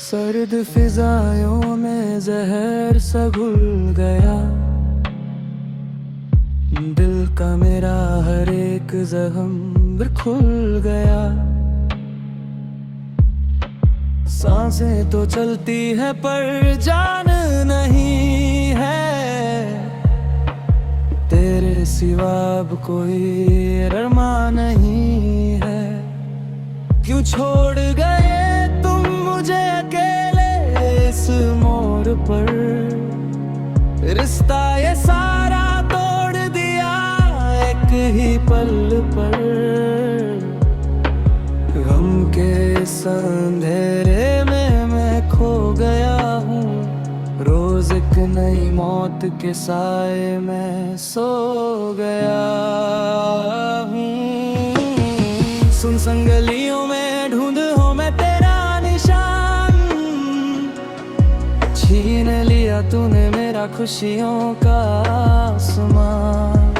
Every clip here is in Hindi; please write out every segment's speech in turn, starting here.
सर्द फिजायों में जहर सा घुल गया, दिल का मेरा हर एक जख्म खुल गया। सांसें तो चलती है पर जान नहीं है, तेरे सिवा अब कोई अरमान नहीं है। क्यों छोड़ गए तुम मुझे अकेले इस मोड़ पर, रिश्ता ये सारा तोड़ दिया एक ही पल पर। गम के इस अंधेरे में मैं खो गया हूँ, रोज एक नई मौत के साए में सो गया हूँ। सुन संगलियों में ढूंढ हो मैं तेरा निशान, छीन लिया तूने मेरा खुशियों का आसमान।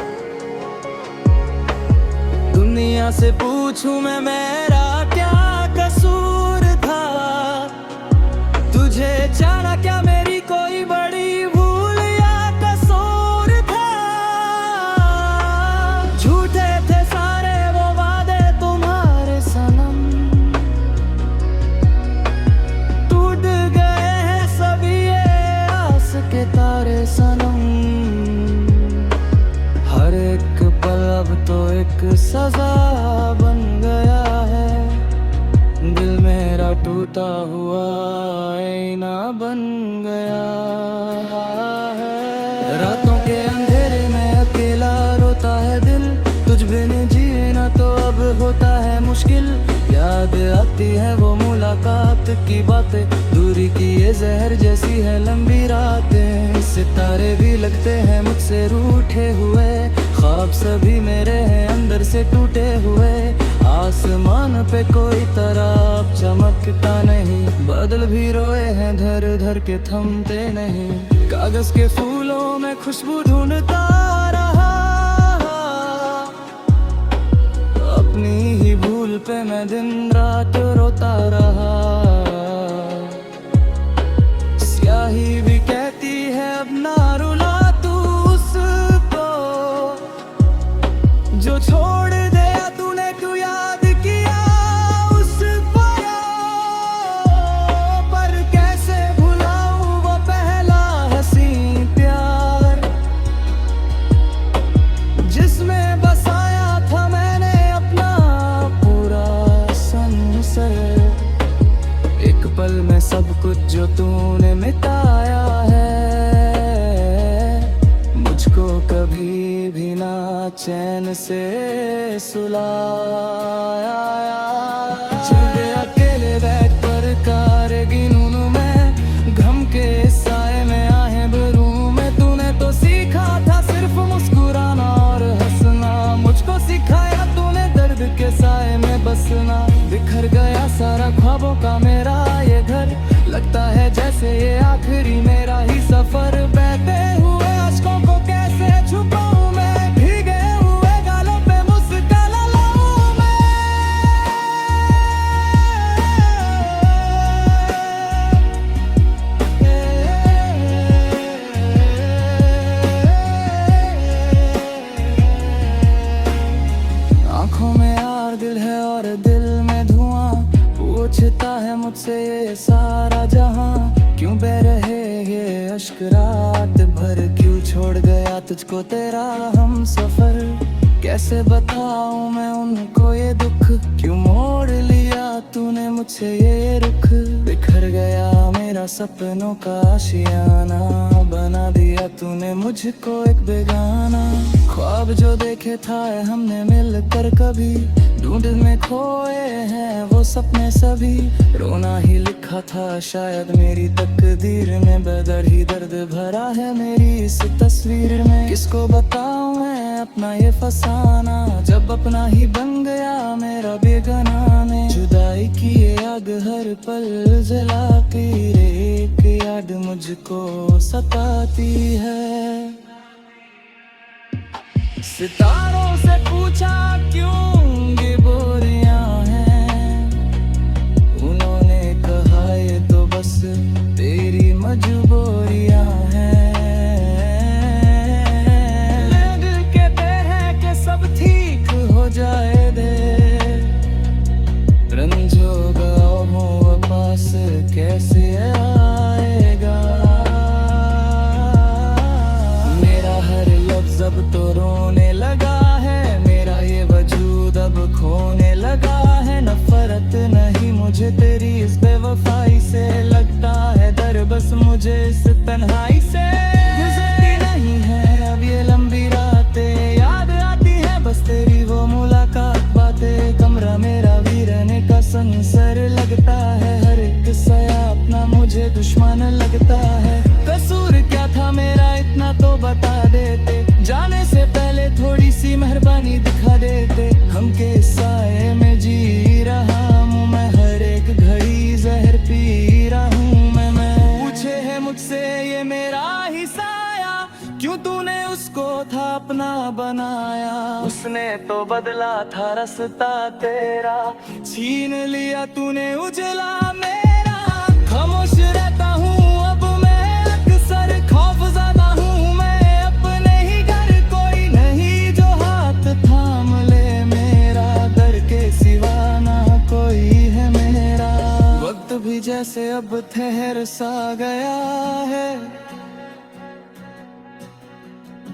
दुनिया से पूछूं मैं मेरा क्या कसूर था, तुझे जाना क्या मेरी कोई बड़ी भूल या कसूर था। झूठे थे सारे वो वादे तुम्हारे सनम, टूट गए हैं सभी ये आस के तारे सनम। हर एक पल अब तो एक सजा बन गया है, दिल मेरा टूटा हुआ आईना बन गया है। रातों के अंधेरे में अकेला रोता है दिल, तुझ बिन जीना तो अब होता है मुश्किल। याद आती है वो मुलाकात की बातें, दूरी की ये जहर जैसी है लंबी रातें। सितारे भी लगते हैं मुझसे रूठे हुए, ख्वाब सभी मेरे हैं अंदर से टूटे हुए। आसमान पे कोई तारा चमकता नहीं, बादल भी रोए हैं धर धर के थमते नहीं। कागज के फूलों में खुशबू ढूंढता रहा, अपनी ही भूल पे मैं दिन रात रोता रहा। स्याही भी कहती है अब ना रुला तू उसको, जो छोड़ दिया तूने क्यों याद किया उसको। पर कैसे भुलाऊं वो पहला हंसी प्यार, जिसमें बसाया था मैंने अपना पूरा संसार। एक पल में सब कुछ जो तूने मिटाया है, मुझको कभी भी ना चैन से सुलाया। चल अकेले बैठ पर कार गिनूं मैं, घम के साए में आहे भरूं मैं। तूने तो सीखा था सिर्फ मुस्कुराना और हंसना, मुझको सिखाया तूने दर्द के साए में बसना। बिखर गया सारा ख्वाबों का मेरा ये घर, लगता है जैसे ये आखिरी मेरा ही सफर। बहते हुए अश्कों को कैसे छुपाऊं मैं, भीगे हुए गालों पे मुस्कान लाऊं मैं। आंखों में यार दिल है और दिल में धुआं, पूछता है मुझसे ये सारा जहां। क्यों बह रहे ये अश्क रात भर, क्यों छोड़ गया तुझको तेरा हम सफर। कैसे बताऊं मैं उनको ये दुख, क्यों मोड़ लिया तूने मुझसे ये रुख। बिखर गया मेरा सपनों का आशियाना, बना दिया तूने मुझको एक बेगाना। ख्वाब जो देखे था हमने मिलकर कभी, ढूंढ में खोए हैं वो सपने सभी। रोना ही लिखा था शायद मेरी तकदीर में, बदर ही दर्द भरा है मेरी इस तस्वीर में। किसको बताऊं मैं अपना ये फसाना, जब अपना ही बन गया मेरा बेगाना ने। जुदाई की ये आग हर पल जलाती, एक याद मुझको सताती है। सितारों से पूछा क्यों ये बोरियां हैं, उन्होंने कहा ये तो बस से आएगा। मेरा हर लफ्ज अब तो रोने लगा है, मेरा ये वजूद अब खोने लगा है। नफरत नहीं मुझे तेरी इस बेवफाई से, लगता है डर बस मुझे इस तन्हाई से। गुजरती नहीं है अब ये लंबी रातें, याद आती है बस तेरी वो मुलाकात बातें। कमरा मेरा वीरने का संसर लगता है, हर एक साया अपना मुझे दुश्मन लगता है। कसूर क्या था मेरा इतना तो बता देते, जाने से पहले थोड़ी सी मेहरबानी दिखा देते। हम के साए में जी रहा हूँ मैं, हर एक घड़ी जहर पी रहा हूँ मैं। पूछे है मुझसे ये मेरा ही साया, क्यों तूने उसको था अपना बनाया। उसने तो बदला था रास्ता तेरा, छीन लिया तूने उजला मेरा। खामोश रहता हूँ अब मैं अक्सर, खौफज़दा हूँ मैं अपने ही घर। कोई नहीं जो हाथ थाम ले मेरा, दर के सिवा ना कोई है मेरा। वक्त भी जैसे अब ठहर सा गया है,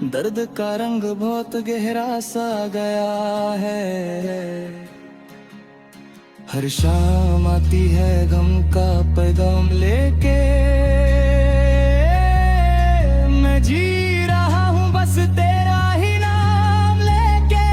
दर्द का रंग बहुत गहरा सा गया है। हर शाम आती है गम का पैगाम लेके, मैं जी रहा हूँ बस तेरा ही नाम लेके।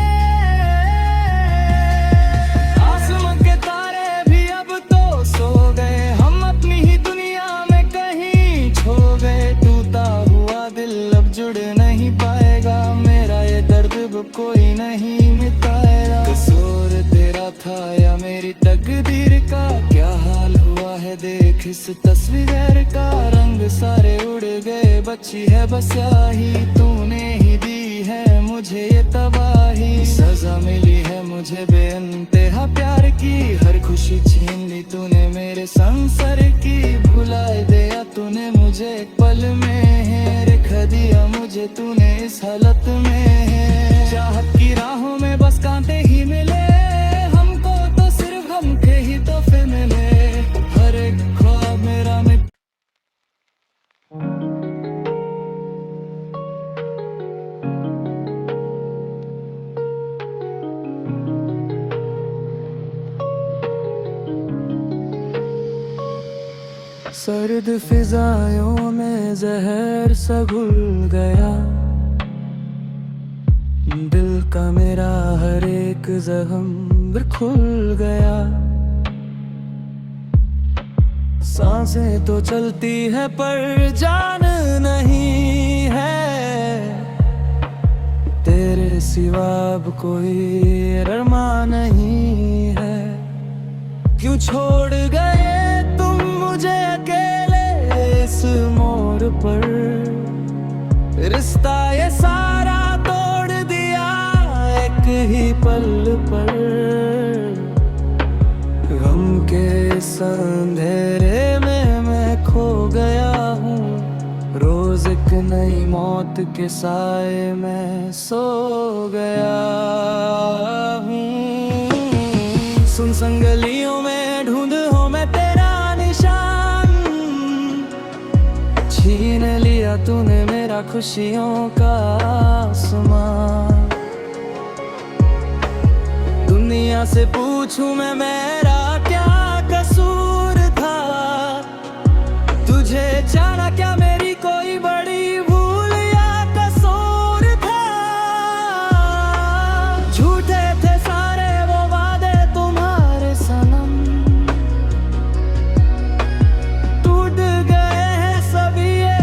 आसमां के तारे भी अब तो सो गए, हम अपनी ही दुनिया में कहीं छो गए। टूटा हुआ दिल अब जुड़ नहीं पाएगा, मेरा ये दर्द अब कोई नहीं मिटाएगा। कसूर तेरा था या मेरी तकदीर का, क्या हाल हुआ है देख इस तस्वीर का। रंग सारे उड़ गए, बची है बस स्याही, तूने ही दी है मुझे ये तबाही। सजा मिली है मुझे बेइंतहा प्यार की, हर खुशी छीन ली तूने मेरे संसर की। भुलाए दिया तूने मुझे एक पल में है, रख दिया मुझे तूने इस हालत में है। चाहत की राहों में बस कांटे ही मिले हमको, तो सिर्फ हम के ही तोहफे मिले। हर एक ख्वाब मेरा मिट सर्द फिजायों में जहर सा घुल गया, दिल का मेरा हर एक जख्म खुल गया। सांसें तो चलती है पर जान नहीं है, तेरे सिवा अब कोई अरमान नहीं है। क्यों छोड़ गए तुम मुझे अकेले इस मोड़ पर, रिश्ता ये सारा तोड़ दिया एक ही पल पर। गम के इस अंधेरे में मैं खो गया हूँ, रोज एक नई मौत के साए में सो गया हूँ। सुनसान गलियों में ढूंढ हो मैं तेरा निशान, छीन लिया तूने मेरा खुशियों का आसमान। दुनिया से पूछूं मैं मेरा क्या कसूर था, तुझे जाना क्या मेरी कोई बड़ी भूल या कसूर था। झूठे थे सारे वो वादे तुम्हारे सनम, टूट गए हैं सभी ये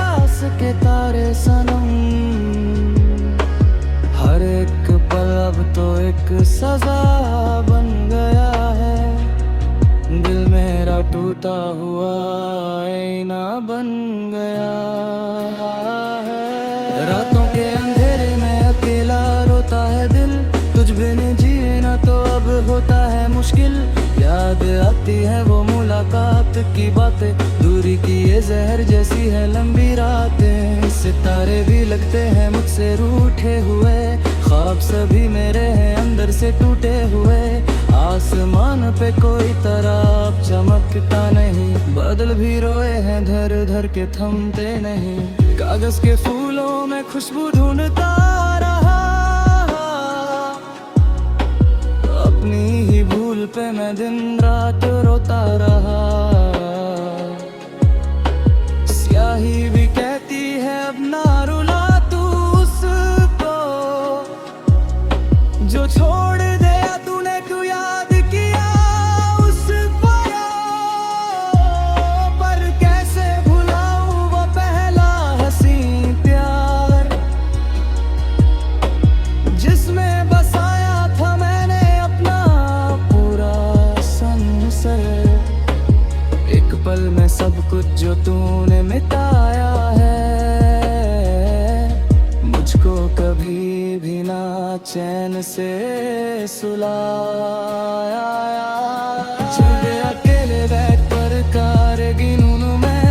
आस के तारे सनम। हर एक पल अब तो एक सजा बन गया है, दिल मेरा टूटा हुआ आईना बन गया है। रातों के अंधेरे में अकेला रोता है दिल, तुझ बिन जीना तो अब होता है मुश्किल। याद आती है वो मुलाकात की बातें, दूरी की ये जहर जैसी है लंबी रातें। सितारे भी लगते हैं मुझसे रूठे हुए, ख्वाब सभी मेरे हैं अंदर से टूटे हुए। आसमान पे कोई तारा चमकता नहीं, बादल भी रोए हैं धर धर के थमते नहीं। कागज के फूलों में खुशबू ढूंढता रहा, अपनी ही भूल पे मैं दिन रात रोता रहा। स्याही भी कहती है अब ना रुला तू उसको, जो छोड़ दिया तूने क्यों याद किया उसको। पर कैसे भुलाऊं वो पहला हंसी प्यार, जिसमें बसाया था मैंने अपना पूरा संसार। एक पल में सब कुछ जो तूने मिटाया है, मुझको कभी भी ना चैन से सुलाया। चुप अकेले बैठ पर कार गिनूं मैं,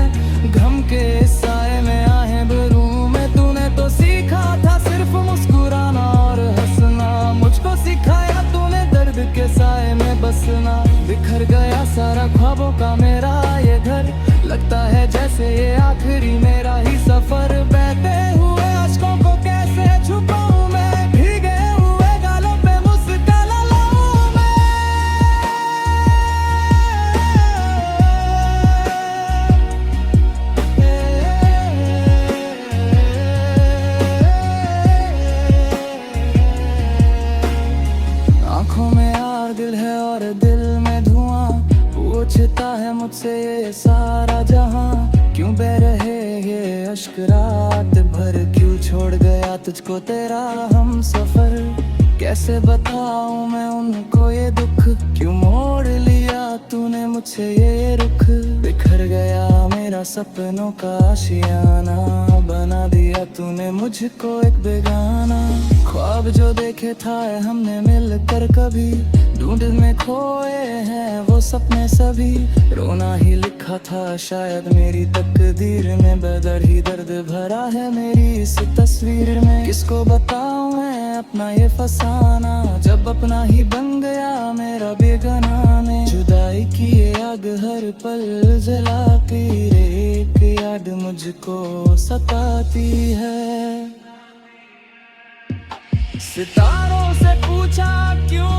घम के साए में आहे भरूं मैं। तूने तो सीखा था सिर्फ मुस्कुराना और हंसना, मुझको सिखाया तूने दर्द के साए में बसना। बिखर गया सारा ख्वाबों का मेरा ये घर, लगता है जैसे ये आखिरी मेरा ही सफर। बहते हुए अश्कों को कैसे छुपाऊं मैं, भीगे हुए गालों पे मुस्कान लाऊं मैं। आंखों में आग दिल है और दिल में धुआं, पूछता है मुझसे ये सारा जहां। क्यों बह रहे ये अश्क रात भर, क्यों छोड़ गया तुझको तेरा हम सफर। कैसे बताऊं मैं उनको ये दुख, क्यों मोड़ लिया तूने मुझसे ये रुख। बिखर गया मेरा सपनों का आशियाना, बना दिया तूने मुझको एक बेगाना। ख्वाब जो देखे था हमने मिलकर कभी, ढूंढ में खोए हैं वो सपने सभी। रोना ही लिखा था शायद मेरी तकदीर में, बदर ही दर्द भरा है मेरी इस तस्वीर में। किसको बताऊं मैं अपना ये फसाना, जब अपना ही बन गया मेरा बेगाना ने। जुदाई की ये आग हर पल जलाती, एक याद मुझको सताती है। सितारों से पूछा क्यों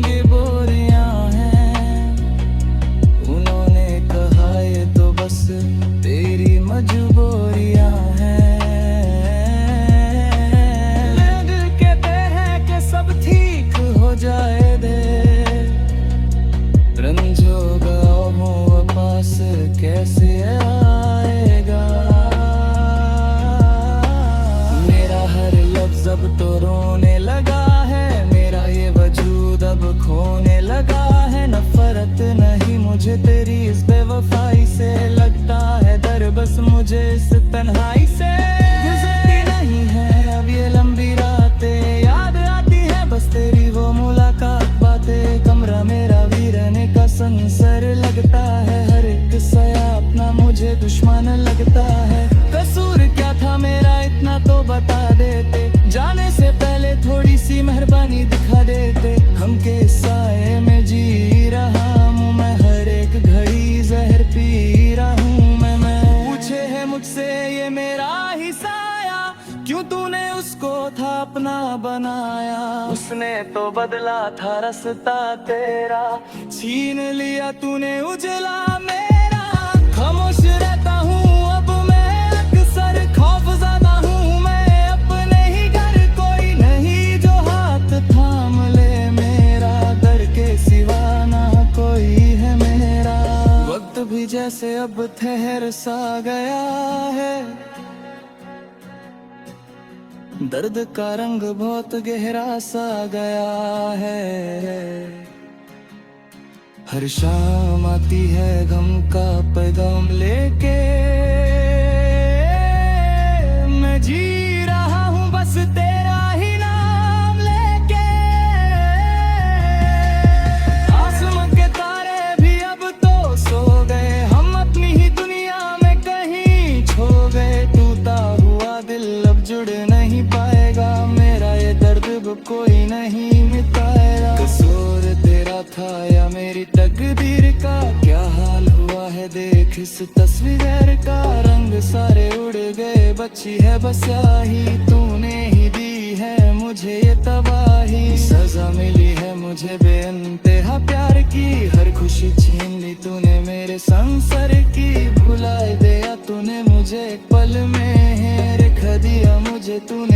ये बोरियां हैं, उन्होंने कहा ये तो बस तेरी मजबूरियां हैं। दिल कहते हैं कि सब ठीक हो जाए दे, रंजो गाओ पास कैसे आएगा। मेरा हर लफ्ज अब तो रोने लगा है, मेरा ये वजूद अब खोने लगा है। नफरत नहीं मुझे तेरी इस बेवफाई से, लगता है डर बस मुझे इस तन्हाई से। गुजरती नहीं है अब ये लंबी रातें, याद आती है बस तेरी वो मुलाकात बातें। कमरा मेरा वीराने का संसर लगता है, हर एक सया अपना मुझे दुश्मन लगता है। कसूर क्या था मेरा इतना तो बता देते, जाने से पहले थोड़ी सी मेहरबानी दिखा देते। हम के साए में जी रहा हूँ मैं, हर एक घड़ी जहर पी रहा हूँ मैं। पूछे है मुझसे ये मेरा ही साया, क्यों तूने उसको था अपना बनाया। उसने तो बदला था रास्ता तेरा, छीन लिया तूने उजला मेरा। खामोश रहता हूँ अब मैं अक्सर, खौफज़दा हूँ मैं अपने ही घर। कोई नहीं जो हाथ थाम ले मेरा, दर के सिवा ना कोई है मेरा। वक्त भी जैसे अब ठहर सा गया है, दर्द का रंग बहुत गहरा सा गया है। हर शाम आती है गम का पैगाम लेके, मैं जी रहा हूँ बस तेरा ही नाम लेके। आसमां के तारे भी अब तो सो गए, हम अपनी ही दुनिया में कहीं छो गए। टूटा हुआ दिल अब जुड़ नहीं पाएगा, मेरा ये दर्द अब कोई नहीं मिटाएगा। कसूर तेरा था फिगर का रंग सारे उड़ गए, बची है बस स्याही, तूने ही दी है मुझे ये तबाही। सजा मिली है मुझे बेइंतहा प्यार की, हर खुशी छीन ली तूने मेरे संसर की। भुला दिया तूने मुझे एक पल में, रख दिया मुझे तूने